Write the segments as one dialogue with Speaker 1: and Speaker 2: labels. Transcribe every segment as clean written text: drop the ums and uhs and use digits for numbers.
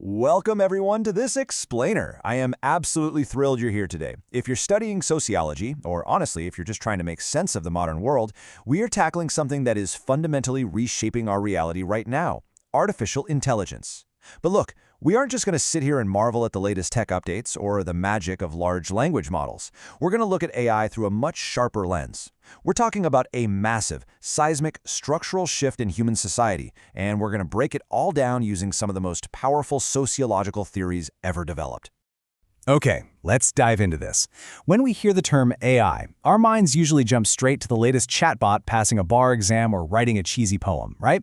Speaker 1: Welcome everyone to this explainer. I am absolutely thrilled you're here today. If you're studying sociology, or honestly, if you're just trying to make sense of the modern world, we are tackling something that is fundamentally reshaping our reality right now: artificial intelligence. But look, we aren't just going to sit here and marvel at the latest tech updates or the magic of large language models. We're going to look at AI through a much sharper lens. We're talking about a massive, seismic, structural shift in human society, and we're going to break it all down using some of the most powerful sociological theories ever developed.
Speaker 2: Okay, let's dive into this. When we hear the term AI, our minds usually jump straight to the latest chatbot passing a bar exam or writing a cheesy poem, right?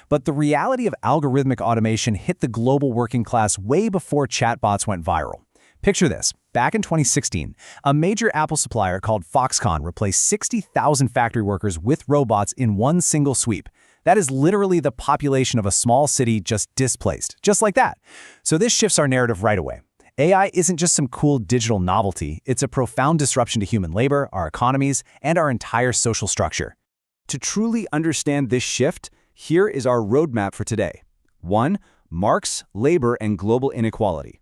Speaker 2: But the reality of algorithmic automation hit the global working class way before chatbots went viral. Picture this. Back in 2016, a major Apple supplier called Foxconn replaced 60,000 factory workers with robots in one single sweep. That is literally the population of a small city just displaced, just like that. So this shifts our narrative right away. AI isn't just some cool digital novelty, it's a profound disruption to human labor, our economies, and our entire social structure. To truly understand this shift, here is our roadmap for today. 1. Marx, labor, and global inequality.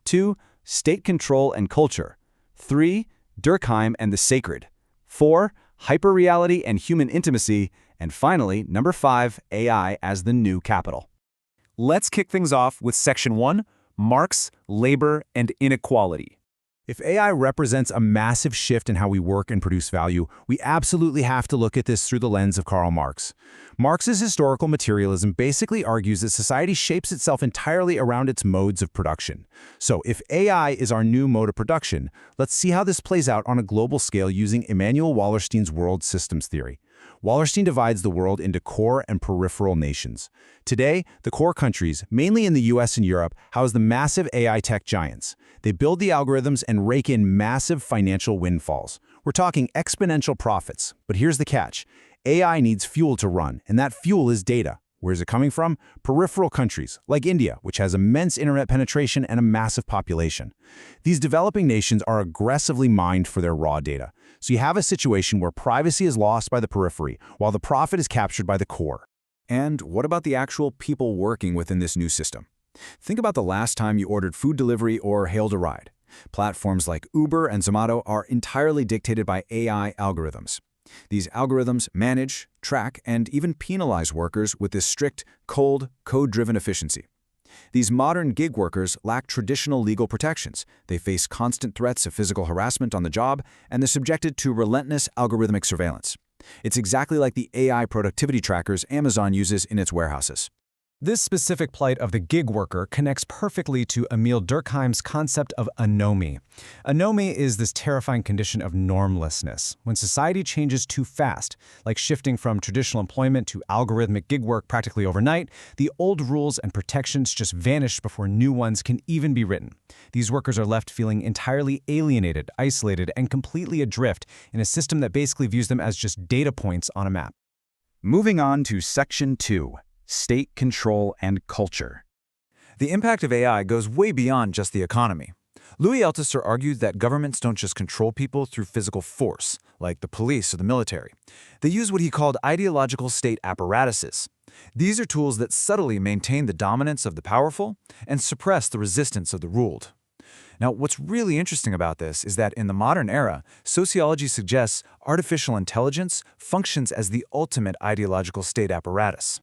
Speaker 2: 2. State control and culture. 3. Durkheim and the sacred. 4. Hyperreality and human intimacy. And finally, number 5, AI as the new capital. Let's kick things off with Section 1, Marx, labor, and inequality. If AI represents a massive shift in how we work and produce value, we absolutely have to look at this through the lens of Karl Marx. Marx's historical materialism basically argues that society shapes itself entirely around its modes of production. So if AI is our new mode of production, let's see how this plays out on a global scale using Immanuel Wallerstein's world systems theory. Wallerstein divides the world into core and peripheral nations. Today, the core countries, mainly in the US and Europe, house the massive AI tech giants. They build the algorithms and rake in massive financial windfalls. We're talking exponential profits. But here's the catch. AI needs fuel to run, and that fuel is data. Where is it coming from? Peripheral countries, like India, which has immense internet penetration and a massive population. These developing nations are aggressively mined for their raw data. So you have a situation where privacy is lost by the periphery, while the profit is captured by the core. And what about the actual people working within this new system? Think about the last time you ordered food delivery or hailed a ride. Platforms like Uber and Zomato are entirely dictated by AI algorithms. These algorithms manage, track, and even penalize workers with this strict, cold, code-driven efficiency. These modern gig workers lack traditional legal protections. They face constant threats of physical harassment on the job, and they're subjected to relentless algorithmic surveillance. It's exactly like the AI productivity trackers Amazon uses in its warehouses. This specific plight of the gig worker connects perfectly to Emil Durkheim's concept of anomie. Anomie is this terrifying condition of normlessness, when society changes too fast, like shifting from traditional employment to algorithmic gig work practically overnight. The old rules and protections just vanish before new ones can even be written. These workers are left feeling entirely alienated, isolated, and completely adrift in a system that basically views them as just data points on a map. Moving on to Section 2. State control and culture. The impact of AI goes way beyond just the economy. Louis Althusser argued that governments don't just control people through physical force, like the police or the military. They use what he called ideological state apparatuses. These are tools that subtly maintain the dominance of the powerful and suppress the resistance of the ruled. Now, what's really interesting about this is that in the modern era, sociology suggests artificial intelligence functions as the ultimate ideological state apparatus.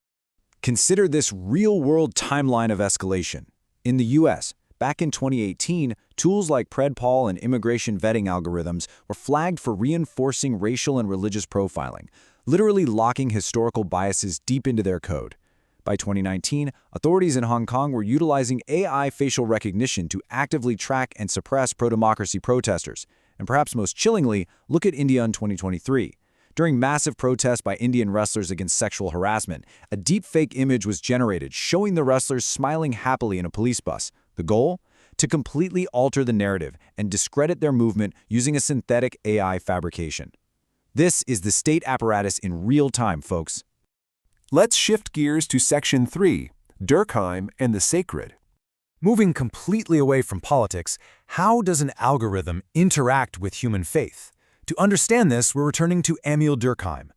Speaker 2: Consider this real-world timeline of escalation. In the US, back in 2018, tools like PredPol and immigration vetting algorithms were flagged for reinforcing racial and religious profiling, literally locking historical biases deep into their code. By 2019, authorities in Hong Kong were utilizing AI facial recognition to actively track and suppress pro-democracy protesters. And perhaps most chillingly, look at India in 2023. During massive protests by Indian wrestlers against sexual harassment, a deepfake image was generated showing the wrestlers smiling happily in a police bus. The goal? To completely alter the narrative and discredit their movement using a synthetic AI fabrication. This is the state apparatus in real time, folks.
Speaker 3: Let's shift gears to Section 3, Durkheim and the sacred.
Speaker 2: Moving completely away from politics, how does an algorithm interact with human faith? To understand this, we're returning to Emil Durkheim.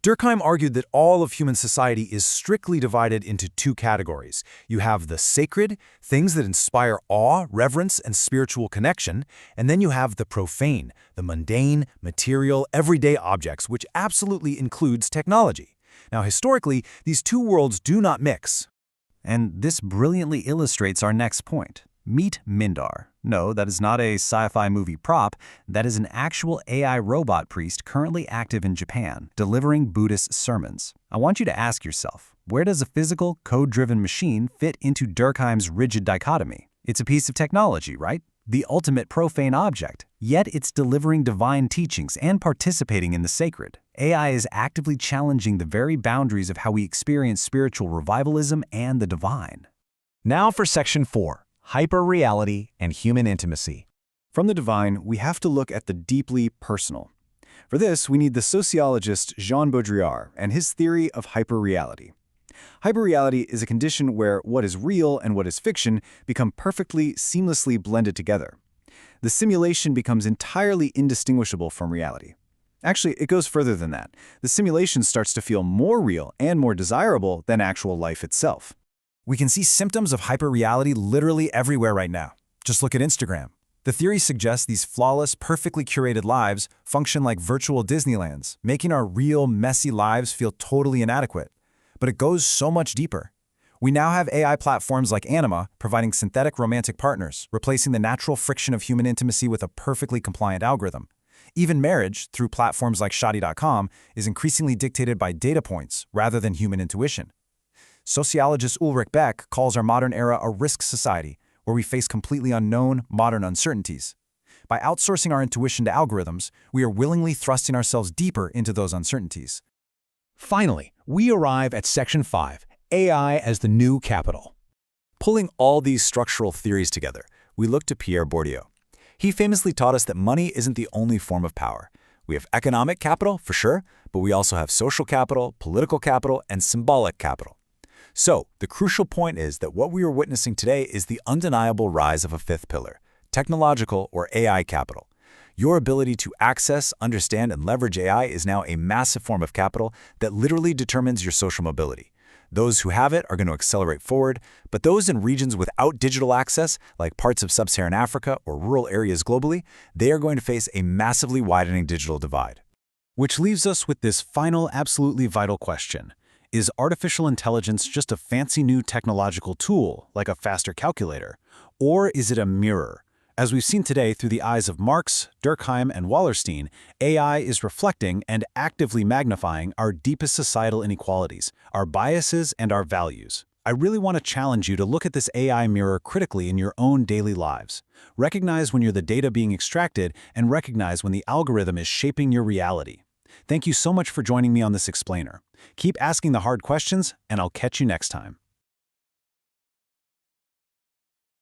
Speaker 1: Durkheim argued that all of human society is strictly divided into two categories. You have the sacred, things that inspire awe, reverence, and spiritual connection, and then you have the profane, the mundane, material, everyday objects, which absolutely includes technology. Now, historically, these two worlds do not mix.
Speaker 2: And this brilliantly illustrates our next point. Meet Mindar. No, that is not a sci-fi movie prop. That is an actual AI robot priest currently active in Japan, delivering Buddhist sermons. I want you to ask yourself, where does a physical, code-driven machine fit into Durkheim's rigid dichotomy? It's a piece of technology, right? The ultimate profane object. Yet it's delivering divine teachings and participating in the sacred. AI is actively challenging the very boundaries of how we experience spiritual revivalism and the divine.
Speaker 1: Now for Section 4. Hyperreality and human intimacy.
Speaker 2: From the divine, we have to look at the deeply personal. For this, we need the sociologist Jean Baudrillard and his theory of hyperreality. Hyperreality is a condition where what is real and what is fiction become perfectly, seamlessly blended together. The simulation becomes entirely indistinguishable from reality. Actually, it goes further than that. The simulation starts to feel more real and more desirable than actual life itself.
Speaker 1: We can see symptoms of hyperreality literally everywhere right now. Just look at Instagram. The theory suggests these flawless, perfectly curated lives function like virtual Disneylands, making our real, messy lives feel totally inadequate. But it goes so much deeper. We now have AI platforms like Anima providing synthetic romantic partners, replacing the natural friction of human intimacy with a perfectly compliant algorithm. Even marriage, through platforms like Shadi.com, is increasingly dictated by data points rather than human intuition. Sociologist Ulrich Beck calls our modern era a risk society, where we face completely unknown, modern uncertainties. By outsourcing our intuition to algorithms, we are willingly thrusting ourselves deeper into those uncertainties.
Speaker 4: Finally, we arrive at Section 5, AI as the new capital.
Speaker 1: Pulling all these structural theories together, we look to Pierre Bourdieu. He famously taught us that money isn't the only form of power. We have economic capital, for sure, but we also have social capital, political capital, and symbolic capital. So, the crucial point is that what we are witnessing today is the undeniable rise of a fifth pillar, technological or AI capital. Your ability to access, understand, and leverage AI is now a massive form of capital that literally determines your social mobility. Those who have it are going to accelerate forward, but those in regions without digital access, like parts of sub-Saharan Africa or rural areas globally, they are going to face a massively widening digital divide.
Speaker 2: Which leaves us with this final, absolutely vital question. Is artificial intelligence just a fancy new technological tool, like a faster calculator? Or is it a mirror? As we've seen today through the eyes of Marx, Durkheim, and Wallerstein, AI is reflecting and actively magnifying our deepest societal inequalities, our biases, and our values. I really want to challenge you to look at this AI mirror critically in your own daily lives. Recognize when you're the data being extracted, and recognize when the algorithm is shaping your reality. Thank you so much for joining me on this explainer. Keep asking the hard questions, and I'll catch you next time.